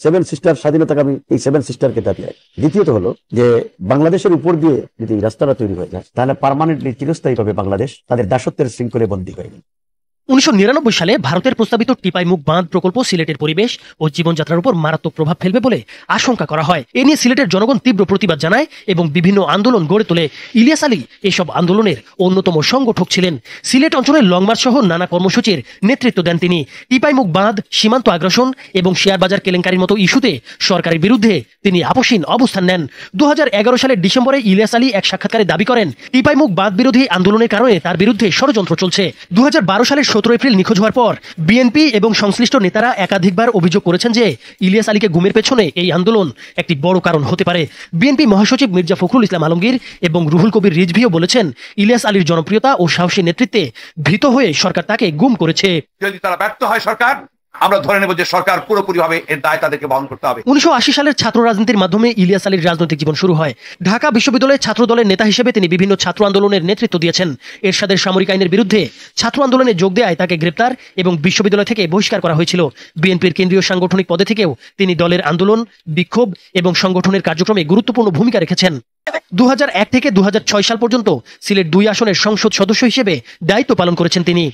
Seven sister স্বাধীনতাকামী এই seven সিস্টারকে দাবি হয়। দ্বিতীয়ত হলো যে বাংলাদেশের উপর দিয়ে যদি রাস্তাটা তৈরি হয়ে যায় তাহলে পার্মানেন্টলি চিরস্থায়ীভাবে বাংলাদেশ তাদের দাসত্বের শৃঙ্খলে বন্দী হয়ে গেল। 1999 সালে ভারতের প্রস্তাবিত টিপাইমুখ বাঁধ প্রকল্প সিলেটের পরিবেশ ও জীবনযাত্রার উপর মারাত্মক প্রভাব ফেলবে বলে আশঙ্কা করা হয়। এ নিয়ে সিলেটের জনগণ তীব্র প্রতিবাদ জানায় এবং বিভিন্ন আন্দোলন গড়ে তোলে। ইলিয়াস আলী এসব আন্দোলনের অন্যতম সংগঠক ছিলেন। সিলেট অঞ্চলের লং মার্চ সহ নানা কর্মসূচির নেতৃত্ব দেন তিনি। টিপাইমুখ বাঁধ, সীমান্ত আগ্রাসন এবং শেয়ার বাজার কেলেঙ্কারির মতো ইস্যুতে সরকারের বিরুদ্ধে তিনি আপোষহীন অবস্থান নেন। 2011 সালের ডিসেম্বরে ইলিয়াস আলী এক সাক্ষাৎকারে দাবি করেন, টিপাইমুখ বাঁধ বিরোধী আন্দোলনের কারণে তার বিরুদ্ধে ষড়যন্ত্র চলছে। 2012 সালের 17 এপ্রিল নিখোঁজ হওয়ার পর বিএনপি এবং সংশ্লিষ্ট নেতারা একাধিকবার অভিযোগ করেছেন যে ইলিয়াস আলীকে গুমের পেছনে এই আন্দোলন একটি বড় কারণ হতে পারে। বিএনপি মহাসচিব মির্জা ফখরুল ইসলাম আলমগীর এবং রুহুল কবির রিজভিও বলেছেন, ইলিয়াস আলীর জনপ্রিয়তা ও সাহসী নেতৃত্বে ভীত হয়ে সরকার তাকে গুম করেছে। যদি তারা ব্যর্থ হয় সরকার, আমরা ধরে নেব যে সরকার পুরোপুরিভাবে এর দায় তাদেরকে বহন করতে হবে। 1980 সালের ছাত্র রাজনীতির মাধ্যমে ইলিয়াস আলীর রাজনৈতিক জীবন শুরু হয়। ঢাকা বিশ্ববিদ্যালয়ের ছাত্র দলের নেতা হিসেবে তিনি বিভিন্ন ছাত্র আন্দোলনের নেতৃত্ব দিয়েছেন। এরশাদের সামরিক আইনের বিরুদ্ধে ছাত্র আন্দোলনে যোগ দেওয়ায় তাকে গ্রেপ্তার এবং বিশ্ববিদ্যালয় থেকে বহিষ্কার করা হয়েছিল। বিএনপির কেন্দ্রীয় সাংগঠনিক পদে থেকেও তিনি দলের আন্দোলন, বিক্ষোভ এবং সংগঠনের কার্যক্রমে গুরুত্বপূর্ণ ভূমিকা রেখেছেন। 2001 থেকে 2006 সাল পর্যন্ত সিলেট 2 আসনের সংসদ সদস্য হিসেবে দায়িত্ব পালন করেছেন তিনি।